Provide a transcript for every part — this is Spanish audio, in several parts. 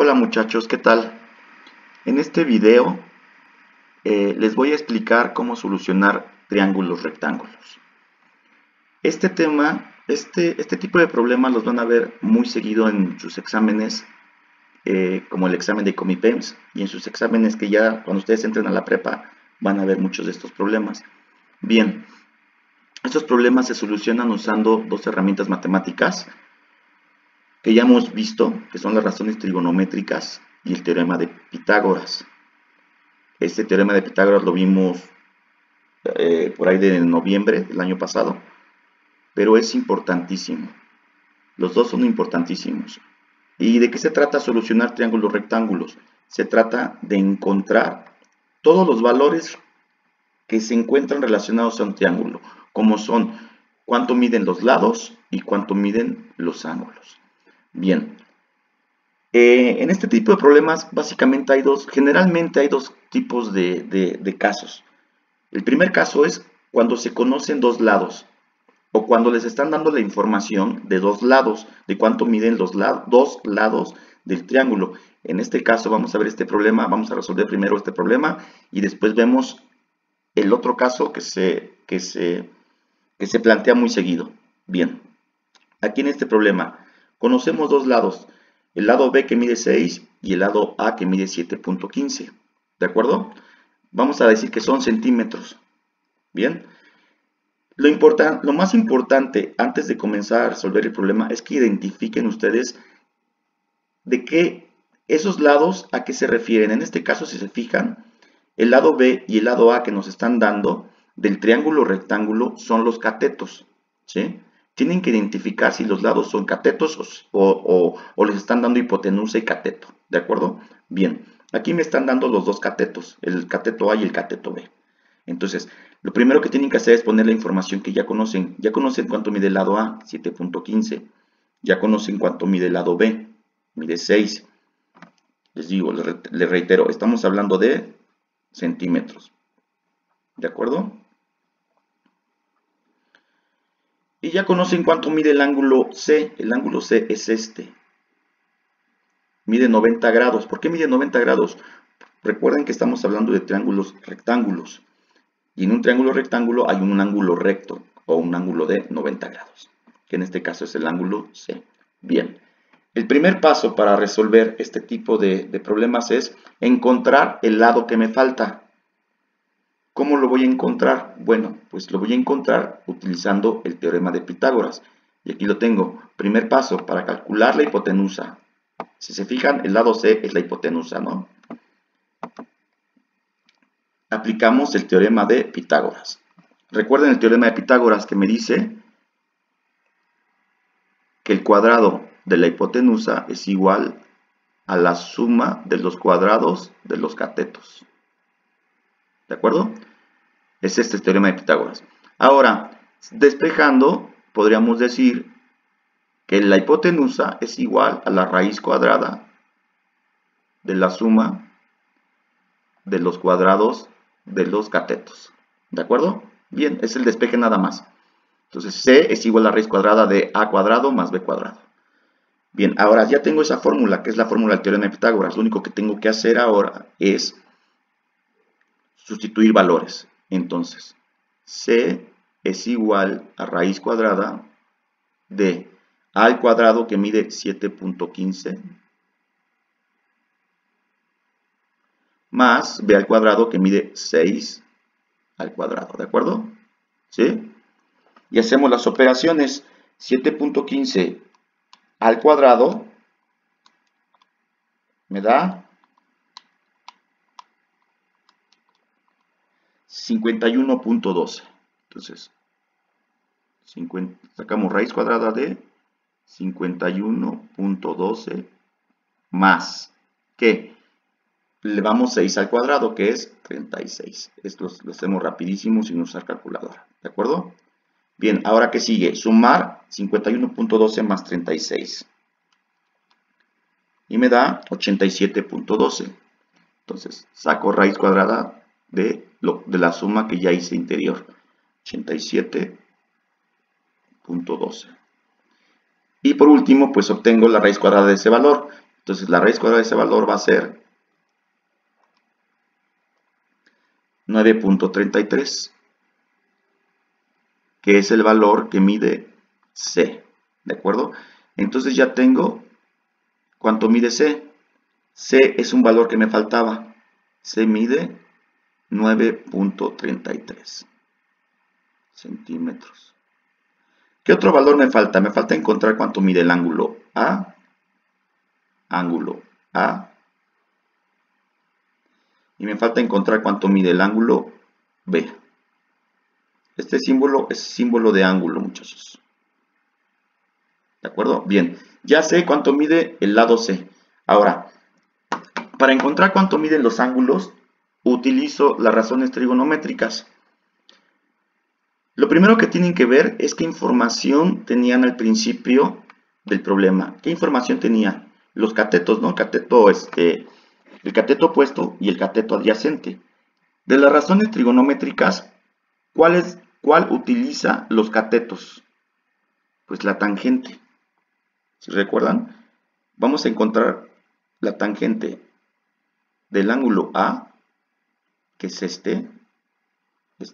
Hola muchachos, ¿qué tal? En este video les voy a explicar cómo solucionar triángulos rectángulos. Este tema, este tipo de problemas los van a ver muy seguido en sus exámenes, como el examen de Comipems, y en sus exámenes que ya cuando ustedes entren a la prepa van a ver muchos de estos problemas. Bien, estos problemas se solucionan usando dos herramientas matemáticas que ya hemos visto, que son las razones trigonométricas y el teorema de Pitágoras. Este teorema de Pitágoras lo vimos por ahí de noviembre del año pasado, pero es importantísimo. Los dos son importantísimos. ¿Y de qué se trata solucionar triángulos rectángulos? Se trata de encontrar todos los valores que se encuentran relacionados a un triángulo, como son cuánto miden los lados y cuánto miden los ángulos. Bien, en este tipo de problemas básicamente generalmente hay dos tipos de casos. El primer caso es cuando se conocen dos lados o cuando les están dando la información de dos lados, de cuánto miden los dos lados del triángulo. En este caso vamos a ver este problema, vamos a resolver primero este problema y después vemos el otro caso que se plantea muy seguido. Bien, aquí en este problema conocemos dos lados, el lado B que mide 6 y el lado A que mide 7.15, ¿de acuerdo? Vamos a decir que son centímetros. Bien, lo más importante antes de comenzar a resolver el problema es que identifiquen ustedes de qué esos lados a qué se refieren. En este caso, si se fijan, el lado B y el lado A que nos están dando del triángulo rectángulo son los catetos, ¿sí? Tienen que identificar si los lados son catetos o les están dando hipotenusa y cateto, ¿de acuerdo? Bien, aquí me están dando los dos catetos, el cateto A y el cateto B. Entonces, lo primero que tienen que hacer es poner la información que ya conocen. Ya conocen cuánto mide el lado A, 7.15. Ya conocen cuánto mide el lado B, mide 6. Les digo, les reitero, estamos hablando de centímetros. ¿De acuerdo? Y ya conocen cuánto mide el ángulo C. El ángulo C es este. Mide 90 grados. ¿Por qué mide 90 grados? Recuerden que estamos hablando de triángulos rectángulos. Y en un triángulo rectángulo hay un ángulo recto o un ángulo de 90 grados. Que en este caso es el ángulo C. Bien. El primer paso para resolver este tipo de problemas es encontrar el lado que me falta. ¿Cómo lo voy a encontrar? Bueno, pues lo voy a encontrar utilizando el teorema de Pitágoras. Y aquí lo tengo. Primer paso, para calcular la hipotenusa. Si se fijan, el lado C es la hipotenusa, ¿no? Aplicamos el teorema de Pitágoras. Recuerden el teorema de Pitágoras que me dice que el cuadrado de la hipotenusa es igual a la suma de los cuadrados de los catetos. ¿De acuerdo? Es este el teorema de Pitágoras. Ahora, despejando, podríamos decir que la hipotenusa es igual a la raíz cuadrada de la suma de los cuadrados de los catetos. ¿De acuerdo? Bien, es el despeje nada más. Entonces, C es igual a la raíz cuadrada de A cuadrado más B cuadrado. Bien, ahora ya tengo esa fórmula, que es la fórmula del teorema de Pitágoras. Lo único que tengo que hacer ahora es sustituir valores. Entonces, C es igual a raíz cuadrada de A al cuadrado que mide 7.15 más B al cuadrado que mide 6 al cuadrado, ¿de acuerdo? ¿Sí? Y hacemos las operaciones. 7.15 al cuadrado me da 51.12. Entonces, sacamos raíz cuadrada de 51.12 más, ¿qué? Le vamos 6 al cuadrado, que es 36. Esto lo hacemos rapidísimo sin usar calculadora, ¿de acuerdo? Bien, ahora ¿qué sigue? Sumar 51.12 más 36. Y me da 87.12. Entonces, saco raíz cuadrada de la suma que ya hice interior. 87.12. Y por último, pues obtengo la raíz cuadrada de ese valor. Entonces la raíz cuadrada de ese valor va a ser 9.33, que es el valor que mide C, ¿de acuerdo? Entonces ya tengo cuánto mide C. C es un valor que me faltaba. C mide 9.33 centímetros. ¿Qué otro valor me falta? Me falta encontrar cuánto mide el ángulo A. Y me falta encontrar cuánto mide el ángulo B. Este símbolo es símbolo de ángulo, muchachos. ¿De acuerdo? Bien, ya sé cuánto mide el lado C. Ahora, para encontrar cuánto miden los ángulos, utilizo las razones trigonométricas. Lo primero que tienen que ver es qué información tenían al principio del problema. ¿Qué información tenía? Los catetos, ¿no? El cateto opuesto y el cateto adyacente. De las razones trigonométricas, ¿cuál utiliza los catetos? Pues la tangente. Si recuerdan, vamos a encontrar la tangente del ángulo A, que es este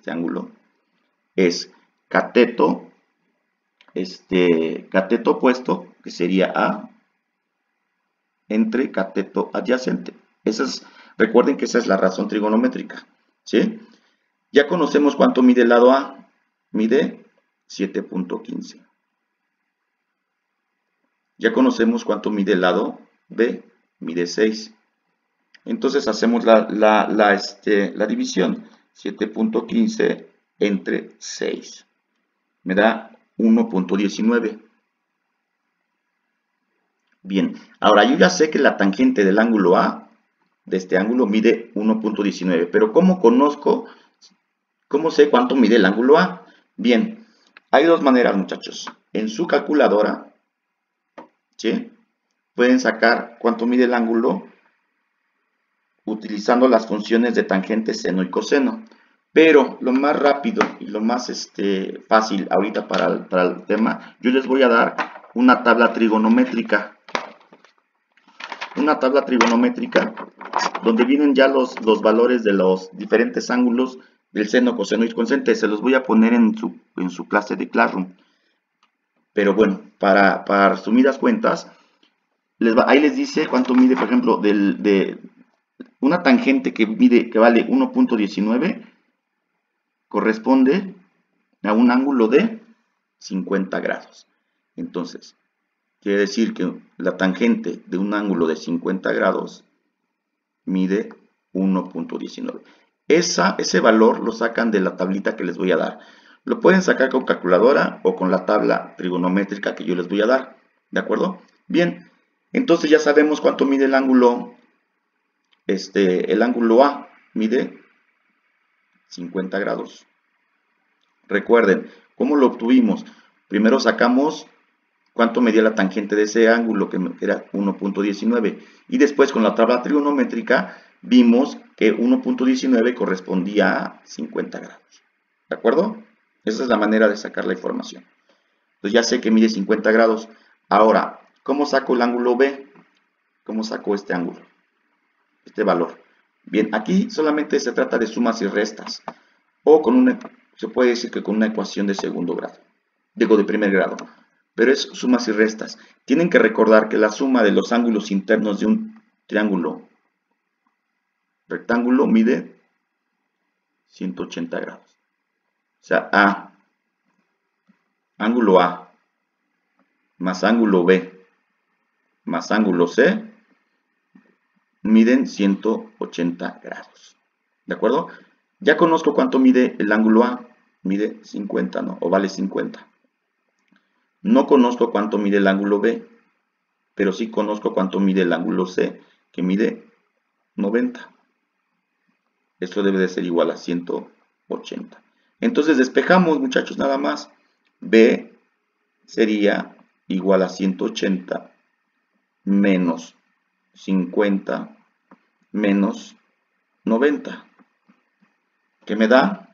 ángulo, es cateto opuesto, que sería A, entre cateto adyacente. Recuerden que esa es la razón trigonométrica, ¿sí? Ya conocemos cuánto mide el lado A, mide 7.15. Ya conocemos cuánto mide el lado B, mide 6. Entonces hacemos la división, 7.15 entre 6. Me da 1.19. Bien, ahora yo ya sé que la tangente del ángulo A, de este ángulo, mide 1.19. Pero ¿cómo sé cuánto mide el ángulo A? Bien, hay dos maneras, muchachos. En su calculadora, ¿sí?, pueden sacar cuánto mide el ángulo utilizando las funciones de tangente, seno y coseno. Pero lo más rápido y lo más fácil ahorita para el tema, yo les voy a dar una tabla trigonométrica. Una tabla trigonométrica donde vienen ya los valores de los diferentes ángulos del seno, coseno y cosente. Se los voy a poner en su clase de Classroom. Pero bueno, para resumidas cuentas, ahí les dice cuánto mide, por ejemplo, de una tangente que vale 1.19 corresponde a un ángulo de 50 grados. Entonces, quiere decir que la tangente de un ángulo de 50 grados mide 1.19. Ese valor lo sacan de la tablita que les voy a dar. Lo pueden sacar con calculadora o con la tabla trigonométrica que yo les voy a dar. ¿De acuerdo? Bien, entonces ya sabemos cuánto mide el ángulo A. Mide 50 grados. Recuerden, ¿cómo lo obtuvimos? Primero sacamos cuánto medía la tangente de ese ángulo, que era 1.19. Y después con la tabla trigonométrica vimos que 1.19 correspondía a 50 grados. ¿De acuerdo? Esa es la manera de sacar la información. Entonces ya sé que mide 50 grados. Ahora, ¿cómo saco el ángulo B? ¿Cómo saco este ángulo? Este valor. Bien, aquí solamente se trata de sumas y restas. O se puede decir que con una ecuación de segundo grado. Digo, de primer grado. Pero es sumas y restas. Tienen que recordar que la suma de los ángulos internos de un triángulo rectángulo mide 180 grados. O sea, ángulo A más ángulo B más ángulo C miden 180 grados. ¿De acuerdo? Ya conozco cuánto mide el ángulo A. Mide 50, ¿no? O vale 50. No conozco cuánto mide el ángulo B, pero sí conozco cuánto mide el ángulo C, que mide 90. Esto debe de ser igual a 180. Entonces despejamos, muchachos, nada más. B sería igual a 180 menos 50 menos 90. ¿Qué me da?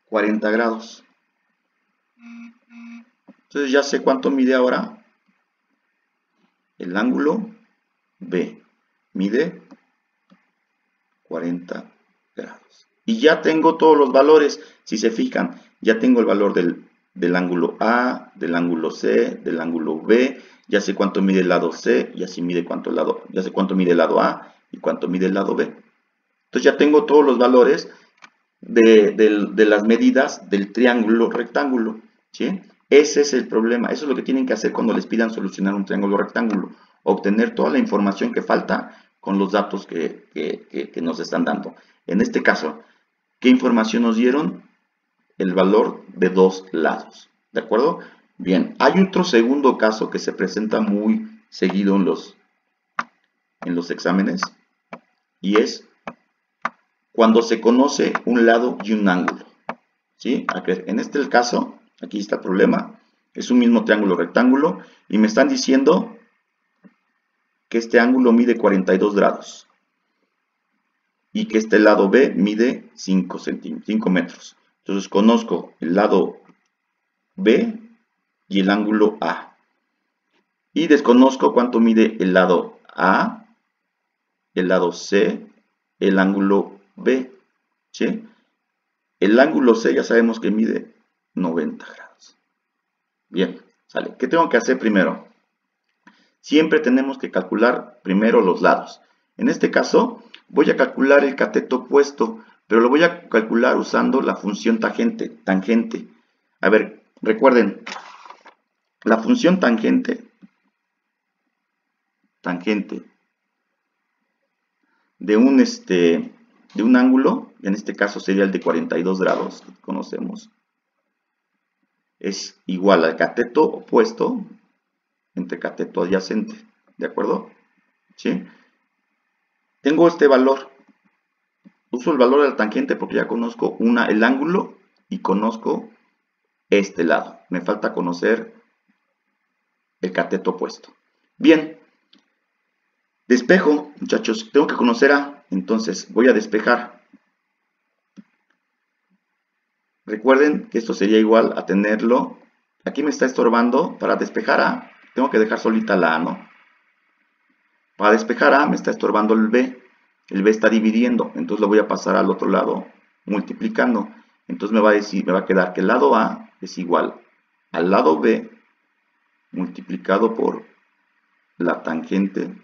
40 grados. Entonces ya sé cuánto mide ahora el ángulo B. Mide 40 grados. Y ya tengo todos los valores. Si se fijan, ya tengo el valor del ángulo A, del ángulo C, del ángulo B. Ya sé cuánto mide el lado C, ya sé cuánto mide el lado A y cuánto mide el lado B. Entonces ya tengo todos los valores de las medidas del triángulo rectángulo, ¿sí? Ese es el problema. Eso es lo que tienen que hacer cuando les pidan solucionar un triángulo rectángulo. Obtener toda la información que falta con los datos que nos están dando. En este caso, ¿qué información nos dieron? El valor de dos lados. ¿De acuerdo? Bien, hay otro segundo caso que se presenta muy seguido en los exámenes. Y es cuando se conoce un lado y un ángulo. ¿Sí? En este caso, aquí está el problema. Es un mismo triángulo rectángulo. Y me están diciendo que este ángulo mide 42 grados. Y que este lado B mide 5 metros. Entonces conozco el lado B y el ángulo A. Y desconozco cuánto mide el lado A, el lado C, el ángulo B. ¿Sí? El ángulo C ya sabemos que mide 90 grados. Bien, sale. ¿Qué tengo que hacer primero? Siempre tenemos que calcular primero los lados. En este caso, voy a calcular el cateto opuesto, pero lo voy a calcular usando la función tangente. A ver, recuerden, la función tangente de un ángulo, en este caso sería el de 42 grados, que conocemos, es igual al cateto opuesto entre cateto adyacente, ¿de acuerdo? ¿Sí? Tengo este valor. Uso el valor de la tangente porque ya conozco el ángulo y conozco este lado. Me falta conocer el cateto opuesto. Bien. Despejo, muchachos. Tengo que conocer A. Entonces voy a despejar. Recuerden que esto sería igual a tenerlo. Aquí me está estorbando. Para despejar A, tengo que dejar solita la A, ¿no? Para despejar A me está estorbando el B. El B está dividiendo. Entonces lo voy a pasar al otro lado multiplicando. Entonces me va a quedar que el lado A es igual al lado B multiplicado por la tangente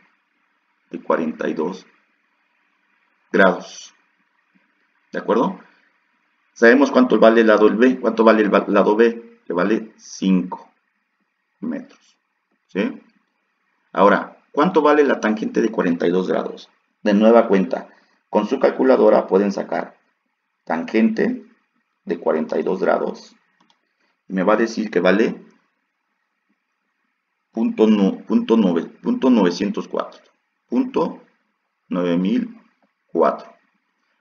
de 42 grados. ¿De acuerdo? Sabemos cuánto vale el lado B. ¿Cuánto vale el lado B? Que vale 5 metros. ¿Sí? Ahora, ¿cuánto vale la tangente de 42 grados? De nueva cuenta, con su calculadora pueden sacar tangente de 42 grados. Y me va a decir que vale punto 9004.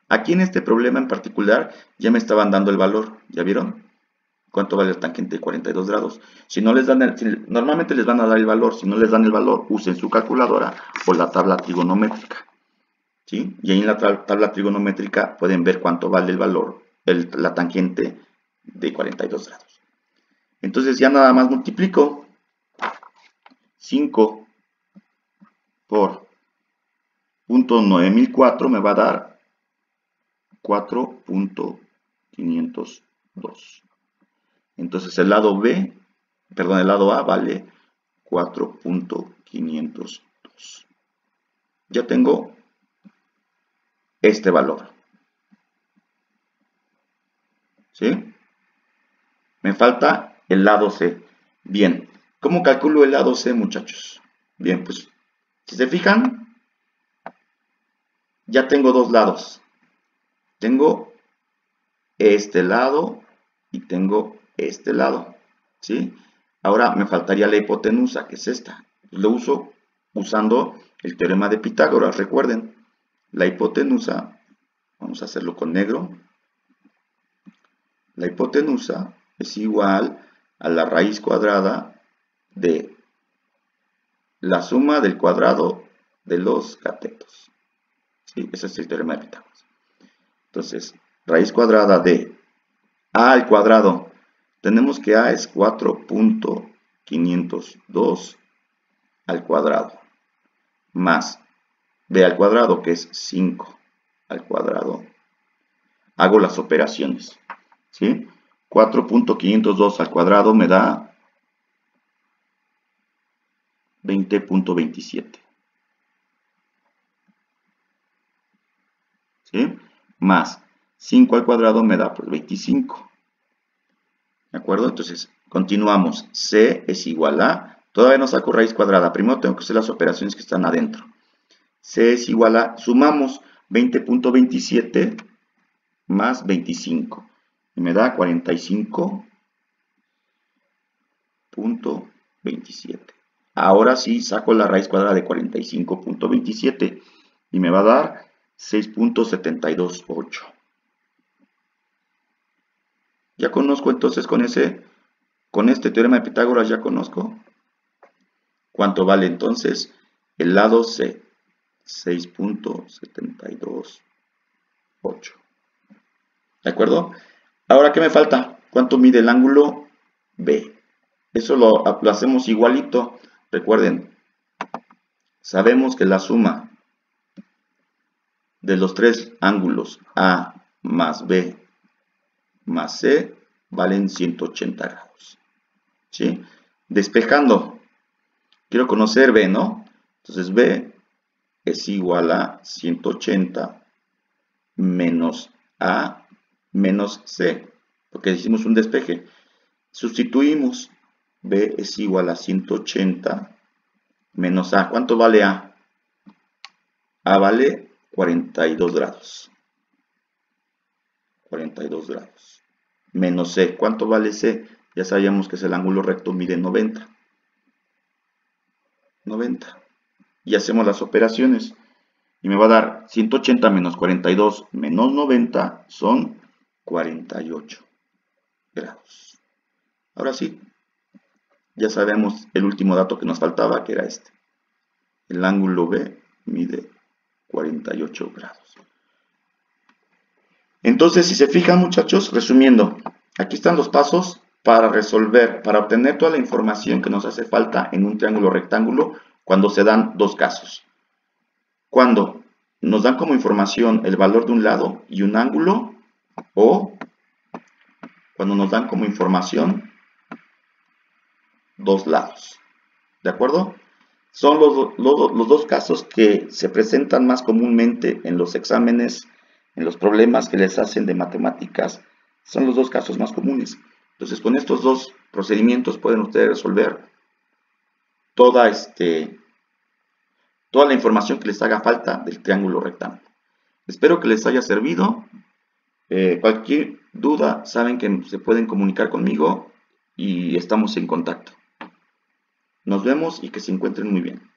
Aquí en este problema en particular ya me estaban dando el valor. ¿Ya vieron? ¿Cuánto vale la tangente de 42 grados? Si no les dan normalmente les van a dar el valor. Si no les dan el valor, usen su calculadora o la tabla trigonométrica. ¿Sí? Y ahí en la tabla trigonométrica pueden ver cuánto vale el valor, la tangente de 42 grados. Entonces ya nada más multiplico 5 por punto 9004 me va a dar 4.502. Entonces el lado A vale 4.502. Ya tengo este valor. ¿Sí? Me falta el lado C. Bien, ¿cómo calculo el lado C, muchachos? Bien, pues, si se fijan, ya tengo dos lados. Tengo este lado y tengo este lado. ¿Sí? Ahora me faltaría la hipotenusa, que es esta. Lo uso usando el teorema de Pitágoras. Recuerden, la hipotenusa, vamos a hacerlo con negro. La hipotenusa es igual a la raíz cuadrada de la suma del cuadrado de los catetos. ¿Sí? Ese es el teorema de Pitágoras. Entonces, raíz cuadrada de A al cuadrado tenemos que A es 4.502 al cuadrado, más B al cuadrado, que es 5 al cuadrado. Hago las operaciones, ¿sí? 4.502 al cuadrado me da 20.27. ¿Sí? Más 5 al cuadrado me da pues 25. ¿De acuerdo? Entonces, continuamos. C es igual a... Todavía no saco raíz cuadrada. Primero tengo que hacer las operaciones que están adentro. C es igual a... Sumamos 20.27 más 25. Y me da 45.27. Ahora sí saco la raíz cuadrada de 45.27. Y me va a dar 6.728. Ya conozco entonces con este teorema de Pitágoras ya conozco cuánto vale entonces el lado C, 6.728. ¿De acuerdo? Ahora, ¿qué me falta? ¿Cuánto mide el ángulo B? Eso lo hacemos igualito. Recuerden, sabemos que la suma de los tres ángulos A más B más C valen 180 grados. ¿Sí? Despejando. Quiero conocer B, ¿no? Entonces B es igual a 180 menos A menos C, porque hicimos un despeje. Sustituimos. B es igual a 180 menos A. ¿Cuánto vale A? A vale 42 grados. 42 grados. Menos C. ¿Cuánto vale C? Ya sabíamos que es el ángulo recto, mide 90. 90. Y hacemos las operaciones. Y me va a dar 180 menos 42 menos 90 son 48 grados. Ahora sí, ya sabemos el último dato que nos faltaba, que era este. El ángulo B mide 48 grados. Entonces, si se fijan, muchachos, resumiendo, aquí están los pasos para resolver, para obtener toda la información que nos hace falta en un triángulo rectángulo cuando se dan dos casos. Cuando nos dan como información el valor de un lado y un ángulo, o cuando nos dan como información dos lados. ¿De acuerdo? Son los dos casos que se presentan más comúnmente en los exámenes, en los problemas que les hacen de matemáticas. Son los dos casos más comunes. Entonces, con estos dos procedimientos pueden ustedes resolver toda la información que les haga falta del triángulo rectángulo. Espero que les haya servido. Cualquier duda, saben que se pueden comunicar conmigo y estamos en contacto. Nos vemos y que se encuentren muy bien.